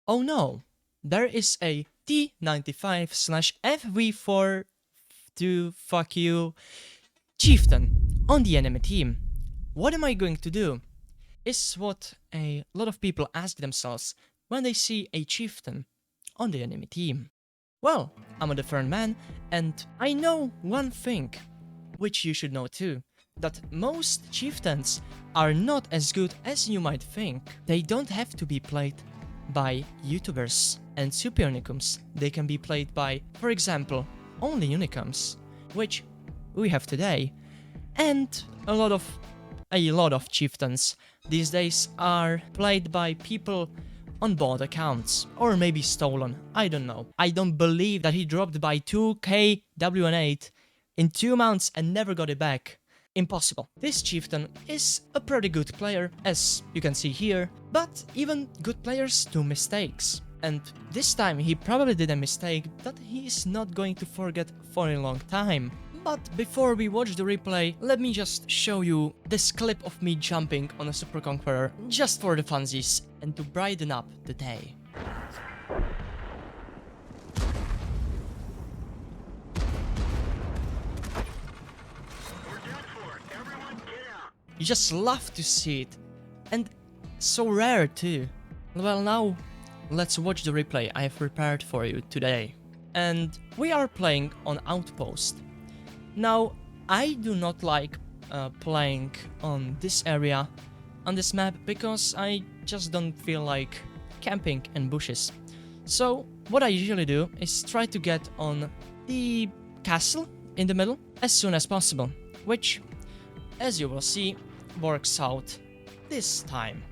Oh no, there is a T95/FV4 to fuck you chieftain on the enemy team. What am I going to do? Is what a lot of people ask themselves when they see a chieftain on the enemy team. Well, I'm a different man, and I know one thing, which you should know too, that most chieftains are not as good as you might think. They don't have to be played by YouTubers and super unicums. They can be played by, for example, only unicums, which we have today, and a lot of chieftains these days are played by people on bot accounts, or maybe stolen, I don't know. I don't believe that he dropped by 2k WN8 in 2 months and never got it back. Impossible. This chieftain is a pretty good player, as you can see here, but even good players do mistakes. And this time he probably did a mistake that he is not going to forget for a long time. But before we watch the replay, let me just show you this clip of me jumping on a Super Conqueror just for the funsies and to brighten up the day. You just love to see it, and so rare too. Well, now let's watch the replay I have prepared for you today. And we are playing on Outpost. Now, I do not like playing on this area, on this map, because I just don't feel like camping in bushes. So, what I usually do is try to get on the castle in the middle as soon as possible, which, as you will see, works out this time.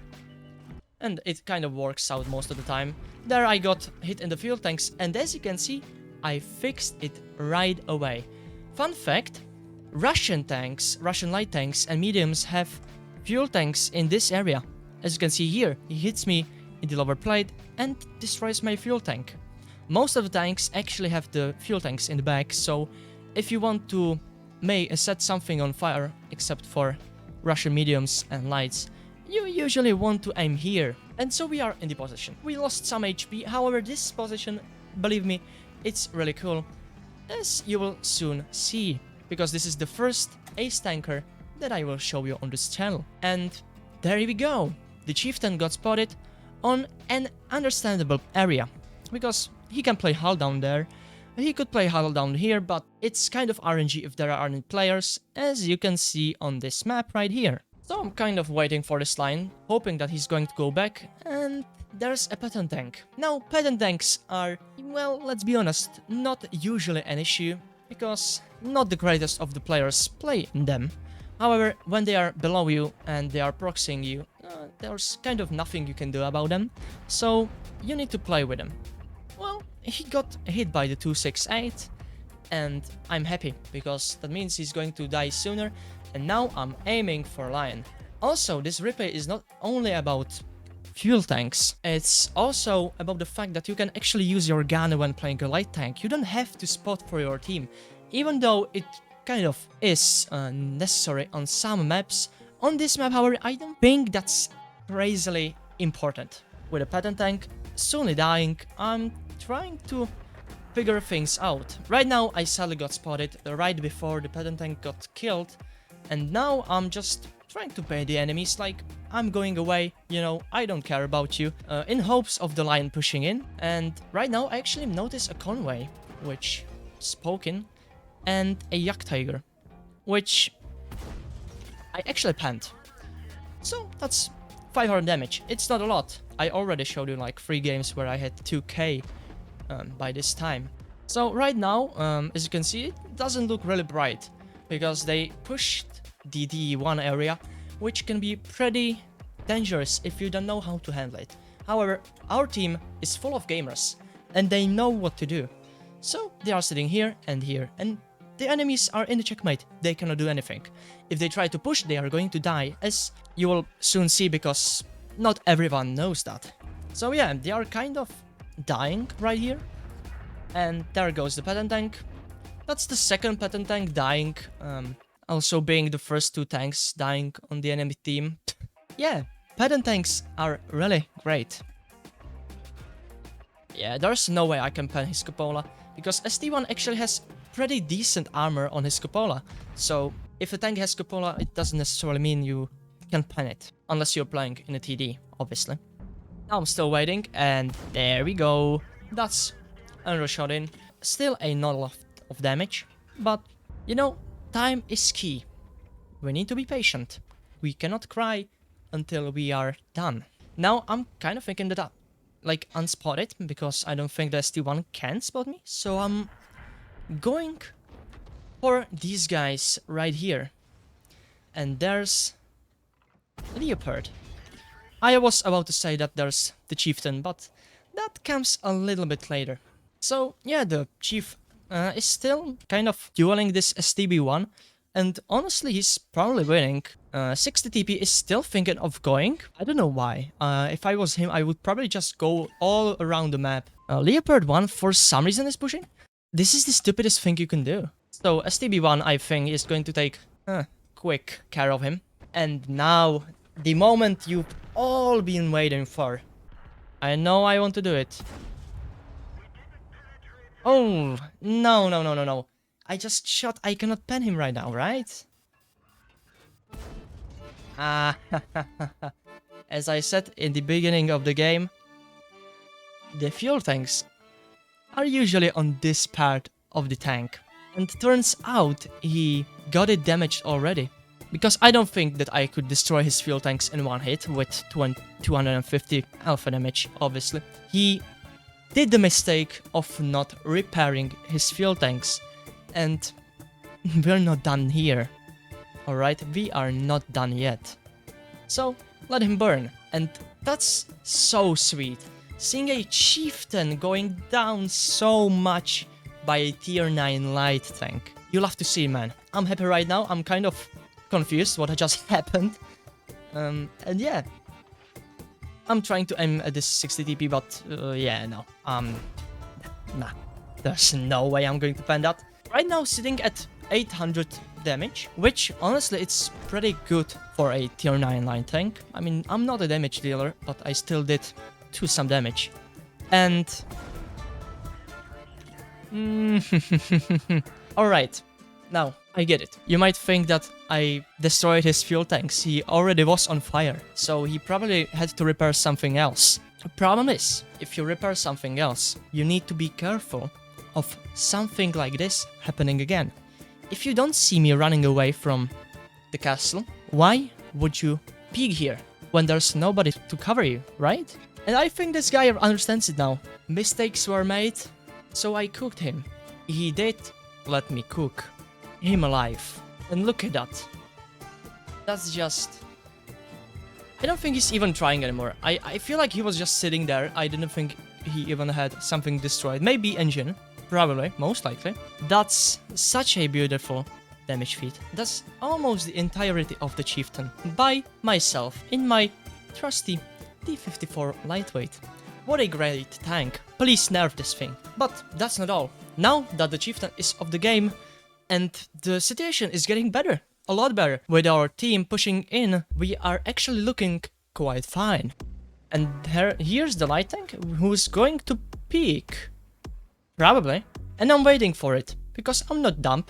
And it kind of works out most of the time. There I got hit in the fuel tanks, and as you can see, I fixed it right away. Fun fact, Russian light tanks and mediums have fuel tanks in this area. As you can see here, he hits me in the lower plate and destroys my fuel tank. Most of the tanks actually have the fuel tanks in the back, so if you want to set something on fire, except for Russian mediums and lights, you usually want to aim here. And so we are in the position. We lost some HP, however this position, believe me, it's really cool, as you will soon see, because this is the first ace tanker that I will show you on this channel. And there we go, the chieftain got spotted on an understandable area, because he can play hull down there, he could play hull down here, but it's kind of RNG if there aren't players, as you can see on this map right here. So I'm kind of waiting for this line, hoping that he's going to go back, and there's a pattern tank. Now, pattern tanks are, well, let's be honest, not usually an issue, because not the greatest of the players play in them. However, when they are below you and they are proxying you, there's kind of nothing you can do about them, so you need to play with them. Well, he got hit by the 268, and I'm happy, because that means he's going to die sooner, and now I'm aiming for Lion. Also, this replay is not only about fuel tanks, it's also about the fact that you can actually use your gun when playing a light tank. You don't have to spot for your team, even though it kind of is necessary on some maps. On this map, however, I don't think that's crazily important. With a pattern tank soonly dying, I'm trying to figure things out. Right now, I sadly got spotted right before the pattern tank got killed, and now I'm just trying to pay the enemies like I'm going away, you know, I don't care about you, in hopes of the lion pushing in. And right now I actually notice a convoy, which spoken, and a yak tiger, which I actually panned. So that's 500 damage. It's not a lot. I already showed you like 3 games where I had 2k by this time. So right now, as you can see, it doesn't look really bright, because they pushed the D1 area, which can be pretty dangerous if you don't know how to handle it. However, our team is full of gamers, and they know what to do. So they are sitting here, and the enemies are in the checkmate. They cannot do anything. If they try to push, they are going to die, as you will soon see, because not everyone knows that. So yeah, they are kind of dying right here. And there goes the pattern tank. That's the second pattern tank dying, also being the first 2 tanks dying on the enemy team. Yeah, pattern tanks are really great. Yeah, there's no way I can pen his cupola, because ST1 actually has pretty decent armor on his cupola. So if a tank has cupola, it doesn't necessarily mean you can pen it, unless you're playing in a TD, obviously. Now I'm still waiting, and there we go. That's another shot in. Still a not a lot of damage, but you know, time is key. We need to be patient. We cannot cry until we are done. Now I'm kind of thinking that I like unspotted, because I don't think the ST1 can spot me. So I'm going for these guys right here. And there's Leopard. I was about to say that there's the Chieftain, but that comes a little bit later. So yeah, the Chief is still kind of dueling this STB1, and honestly he's probably winning. 60 TP is still thinking of going. I don't know why. If I was him, I would probably just go all around the map. Leopard 1 for some reason is pushing. This is the stupidest thing you can do. So STB1, I think, is going to take quick care of him. And now, the moment you've all been waiting for. I know I want to do it. Oh, no. I just shot. I cannot pen him right now, right? Ah, as I said in the beginning of the game, the fuel tanks are usually on this part of the tank. And turns out he got it damaged already. Because I don't think that I could destroy his fuel tanks in one hit with 250 alpha damage, obviously. He did the mistake of not repairing his fuel tanks. And we're not done here. Alright, we are not done yet. So, let him burn. And that's so sweet. Seeing a Chieftain going down so much by a tier 9 light tank. You'll have to see, man. I'm happy right now. I'm kind of confused what just happened. And yeah. I'm trying to aim at this 60 TP, but yeah, no. Nah. There's no way I'm going to pen that. Right now, sitting at 800 damage, which honestly it's pretty good for a tier 9 line tank. I mean, I'm not a damage dealer, but I still did some damage. And alright, now I get it. You might think that I destroyed his fuel tanks. He already was on fire, so he probably had to repair something else. The problem is, if you repair something else, you need to be careful of something like this happening again. If you don't see me running away from the castle, why would you peek here when there's nobody to cover you, right? And I think this guy understands it now. Mistakes were made, so I cooked him. He did let me cook him alive. And look at that. That's just... I don't think he's even trying anymore. I feel like he was just sitting there. I didn't think he even had something destroyed. Maybe engine. Probably, most likely. That's such a beautiful damage feat. That's almost the entirety of the Chieftain. By myself, in my trusty D54 lightweight. What a great tank. Please nerf this thing. But that's not all. Now that the Chieftain is off the game, and the situation is getting better. A lot better. With our team pushing in, we are actually looking quite fine. And here's the light tank who's going to peek. Probably. And I'm waiting for it, because I'm not dumb.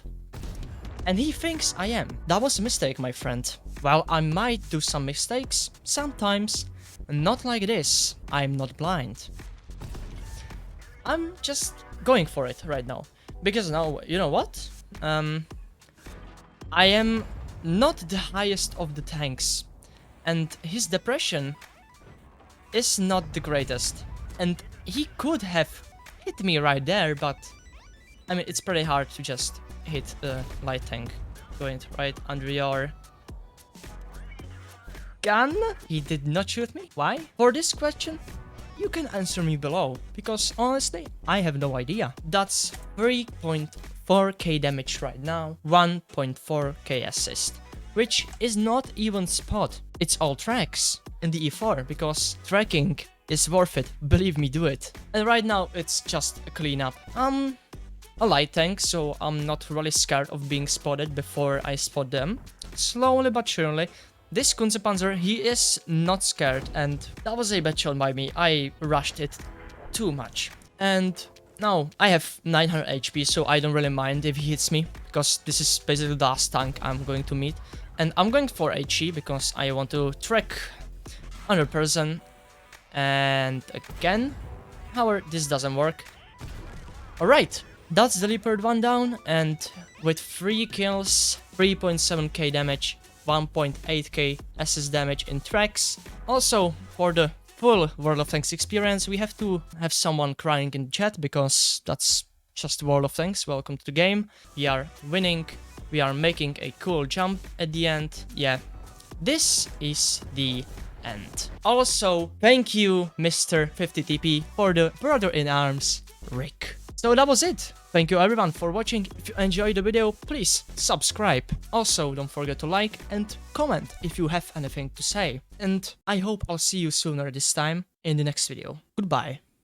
And he thinks I am. That was a mistake, my friend. Well, I might do some mistakes, sometimes. Not like this. I'm not blind. I'm just going for it right now. Because now, you know what? I am not the highest of the tanks. And his depression is not the greatest. And he could have hit me right there, but I mean, it's pretty hard to just hit the light tank going right under your gun. He did not shoot me. Why? For this question, you can answer me below, because honestly, I have no idea. That's 3.4k damage right now, 1.4k assist, which is not even spot. It's all tracks in the E4, because tracking is worth it, believe me, do it. And right now it's just a cleanup. A light tank, so I'm not really scared of being spotted before I spot them. Slowly but surely. This Kunzepanzer, he is not scared, and that was a bad shot by me. I rushed it too much. And now I have 900 HP, so I don't really mind if he hits me, because this is basically the last tank I'm going to meet. And I'm going for HE because I want to track another person. And again, however, this doesn't work. Alright, that's the Leopard one down, and with 3 kills, 3.7k damage, 1.8k SS damage in tracks. Also, for the full World of Tanks experience, we have to have someone crying in chat, because that's just World of Tanks. Welcome to the game. We are winning, we are making a cool jump at the end. Yeah, this is the end. Also, thank you, Mr. 50TP, for the brother in arms, Rick. So that was it. Thank you everyone for watching. If you enjoyed the video, please subscribe. Also, don't forget to like and comment if you have anything to say. And I hope I'll see you sooner this time in the next video. Goodbye.